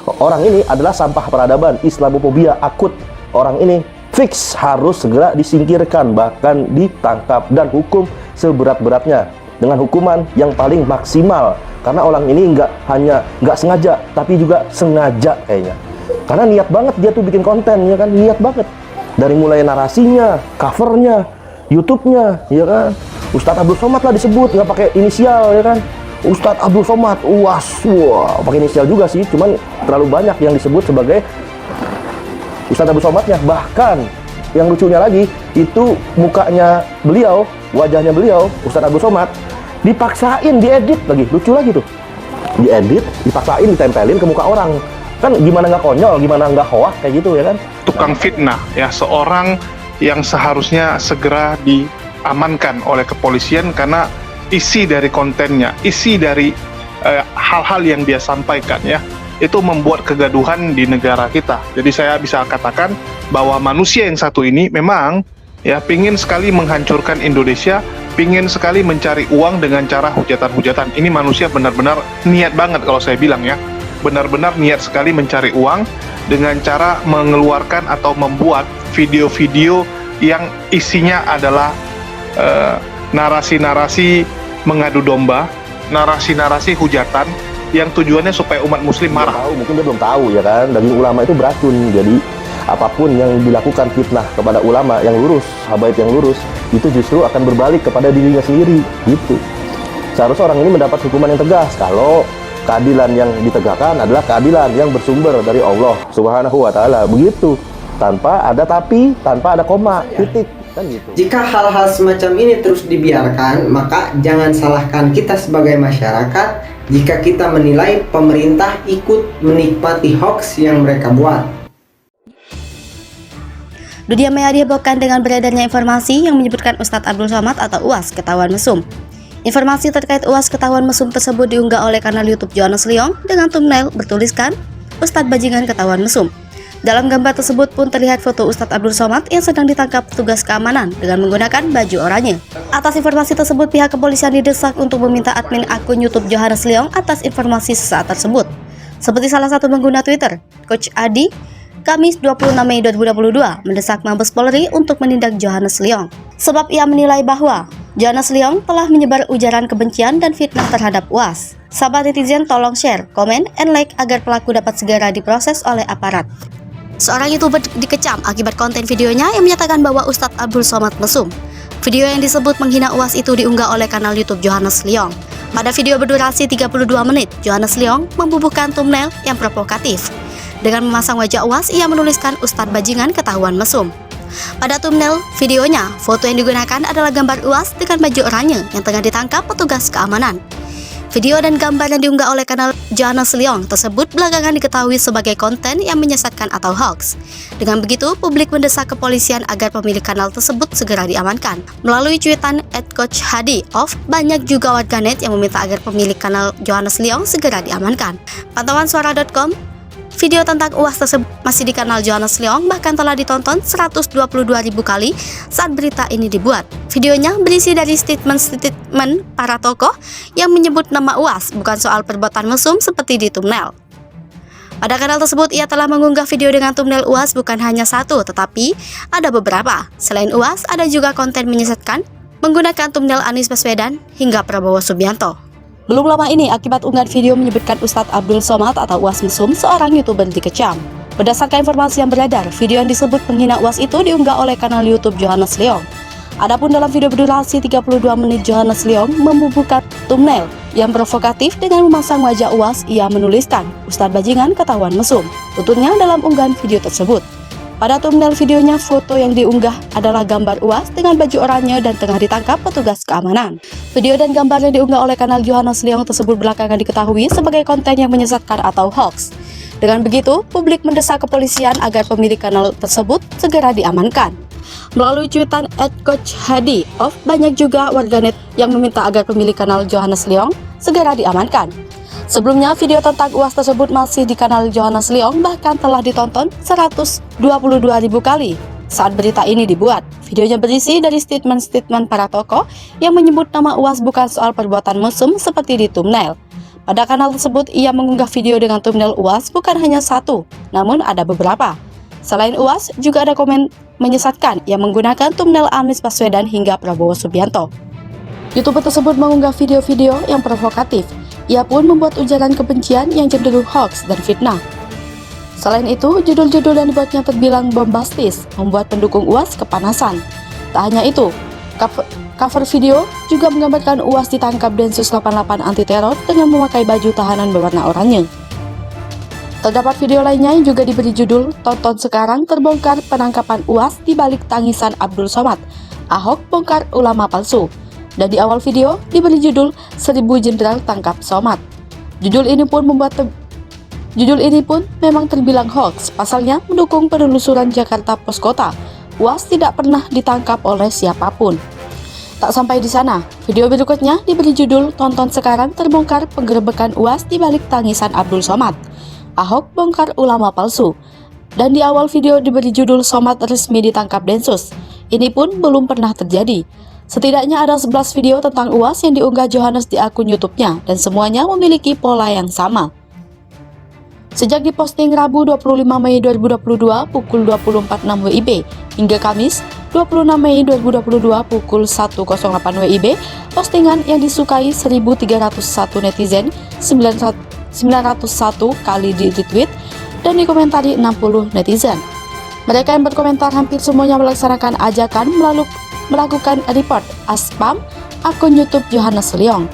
Orang ini adalah sampah peradaban, Islamofobia akut. Orang ini fix harus segera disingkirkan, bahkan ditangkap dan hukum seberat-beratnya dengan hukuman yang paling maksimal. Karena orang ini nggak sengaja, tapi juga sengaja kayaknya. Karena niat banget dia tuh bikin konten, ya kan, niat banget. Dari mulai narasinya, covernya, YouTube-nya, ya kan. Ustadz Abdul Somad lah disebut, nggak pakai inisial, ya kan. Ustadz Abdul Somad, UAS, wah, pakai inisial juga sih, cuman terlalu banyak yang disebut sebagai Ustadz Abdul Somadnya. Bahkan yang lucunya lagi, itu mukanya beliau, wajahnya beliau, Ustadz Abdul Somad, dipaksain diedit lagi, lucu lagi tuh. Diedit, dipaksain, ditempelin ke muka orang. Kan gimana nggak konyol, gimana nggak hoak kayak gitu, ya kan. Tukang fitnah, ya, seorang yang seharusnya segera diamankan oleh kepolisian karena isi dari kontennya, isi dari hal-hal yang dia sampaikan, ya, itu membuat kegaduhan di negara kita. Jadi saya bisa katakan bahwa manusia yang satu ini memang, ya, pingin sekali menghancurkan Indonesia, pingin sekali mencari uang dengan cara hujatan-hujatan. Ini manusia benar-benar niat banget kalau saya bilang, ya, benar-benar niat sekali mencari uang dengan cara mengeluarkan atau membuat video-video yang isinya adalah narasi-narasi mengadu domba, narasi-narasi hujatan yang tujuannya supaya umat muslim marah. Mungkin dia belum tahu, ya kan, daging ulama itu beracun. Jadi apapun yang dilakukan fitnah kepada ulama yang lurus, habaib yang lurus, itu justru akan berbalik kepada dirinya sendiri, gitu. Seharusnya orang ini mendapat hukuman yang tegas kalau keadilan yang ditegakkan adalah keadilan yang bersumber dari Allah Subhanahu wa Ta'ala, begitu, tanpa ada tapi, tanpa ada koma, titik, kan gitu. Jika hal-hal semacam ini terus dibiarkan, maka jangan salahkan kita sebagai masyarakat jika kita menilai pemerintah ikut menikmati hoax yang mereka buat. Dunia maya dihebohkan dengan beredarnya informasi yang menyebutkan Ustadz Abdul Somad atau UAS ketahuan mesum. Informasi terkait UAS ketahuan mesum tersebut diunggah oleh kanal YouTube Johannes Leong dengan thumbnail bertuliskan Ustadz Bajingan ketahuan mesum. Dalam gambar tersebut pun terlihat foto Ustadz Abdul Somad yang sedang ditangkap petugas keamanan dengan menggunakan baju oranye. Atas informasi tersebut, pihak kepolisian didesak untuk meminta admin akun YouTube Johannes Leong atas informasi sesaat tersebut. Seperti salah satu pengguna Twitter, Coach Adi, Kamis 26 Mei 2022 mendesak Mabes Polri untuk menindak Johannes Leong. Sebab ia menilai bahwa Johannes Leong telah menyebar ujaran kebencian dan fitnah terhadap UAS. Sahabat netizen, tolong share, komen, and like agar pelaku dapat segera diproses oleh aparat. Seorang YouTuber dikecam akibat konten videonya yang menyatakan bahwa Ustadz Abdul Somad mesum. Video yang disebut menghina UAS itu diunggah oleh kanal YouTube Johannes Leong. Pada video berdurasi 32 menit, Johannes Leong membubuhkan thumbnail yang provokatif. Dengan memasang wajah UAS, ia menuliskan Ustadz Bajingan ketahuan mesum. Pada thumbnail videonya, foto yang digunakan adalah gambar UAS dengan baju oranye yang tengah ditangkap petugas keamanan. Video dan gambar yang diunggah oleh kanal Johannes Leong tersebut belakangan diketahui sebagai konten yang menyesatkan atau hoax. Dengan begitu, publik mendesak kepolisian agar pemilik kanal tersebut segera diamankan. Melalui cuitan @coachhadi_off, banyak juga warganet yang meminta agar pemilik kanal Johannes Leong segera diamankan. Pantauan suara.com, video tentang UAS tersebut masih di kanal Johannes Leong bahkan telah ditonton 122.000 kali saat berita ini dibuat. Videonya berisi dari statement-statement para tokoh yang menyebut nama UAS, bukan soal perbuatan mesum seperti di thumbnail. Pada kanal tersebut, ia telah mengunggah video dengan thumbnail UAS bukan hanya satu, tetapi ada beberapa. Selain UAS, ada juga konten menyesatkan menggunakan thumbnail Anies Baswedan hingga Prabowo Subianto. Belum lama ini, akibat unggahan video menyebutkan Ustadz Abdul Somad atau UAS mesum, seorang YouTuber dikecam. Berdasarkan informasi yang beredar, video yang disebut menghina UAS itu diunggah oleh kanal YouTube Johannes Leong. Adapun dalam video berdurasi 32 menit, Johannes Leong membubuhkan thumbnail yang provokatif dengan memasang wajah UAS. Ia menuliskan Ustadz Bajingan ketahuan mesum, tuturnya dalam unggahan video tersebut. Pada thumbnail videonya, foto yang diunggah adalah gambar UAS dengan baju oranye dan tengah ditangkap petugas keamanan. Video dan gambar yang diunggah oleh kanal Johannes Leong tersebut belakangan diketahui sebagai konten yang menyesatkan atau hoax. Dengan begitu, publik mendesak kepolisian agar pemilik kanal tersebut segera diamankan. Melalui cuitan @coachhadi_off, banyak juga warganet yang meminta agar pemilik kanal Johannes Leong segera diamankan. Sebelumnya, video tentang UAS tersebut masih di kanal Johannes Leong bahkan telah ditonton 122.000 kali saat berita ini dibuat. Videonya berisi dari statement-statement para tokoh yang menyebut nama UAS bukan soal perbuatan mesum seperti di thumbnail. Pada kanal tersebut, ia mengunggah video dengan thumbnail UAS bukan hanya satu, namun ada beberapa. Selain UAS, juga ada komen menyesatkan yang menggunakan thumbnail Anies Baswedan hingga Prabowo Subianto. YouTuber tersebut mengunggah video-video yang provokatif. Ia pun membuat ujaran kebencian yang cenderung hoax dan fitnah. Selain itu, judul-judul yang dibuatnya terbilang bombastis, membuat pendukung UAS kepanasan. Tak hanya itu, cover video juga menggambarkan UAS ditangkap Densus 88 anti teror dengan memakai baju tahanan berwarna oranye. Terdapat video lainnya yang juga diberi judul "Tonton sekarang terbongkar penangkapan UAS di balik tangisan Abdul Somad, Ahok bongkar ulama palsu." Dan di awal video diberi judul "1000 Jenderal Tangkap Somad." Judul ini pun memang terbilang hoax, pasalnya mendukung penelusuran Jakarta Pos Kota. UAS tidak pernah ditangkap oleh siapapun. Tak sampai di sana, video berikutnya diberi judul "Tonton sekarang terbongkar penggerebekan UAS di balik tangisan Abdul Somad, Ahok bongkar ulama palsu." Dan di awal video diberi judul "Somad resmi ditangkap Densus." Ini pun belum pernah terjadi. Setidaknya ada 11 video tentang UAS yang diunggah Johannes di akun YouTube-nya dan semuanya memiliki pola yang sama. Sejak diposting Rabu 25 Mei 2022 pukul 20.46 WIB hingga Kamis 26 Mei 2022 pukul 1.08 WIB, postingan yang disukai 1.301 netizen, 901 kali di retweet, dan dikomentari 60 netizen. Mereka yang berkomentar hampir semuanya melaksanakan ajakan melakukan report spam akun YouTube Johannes Leong.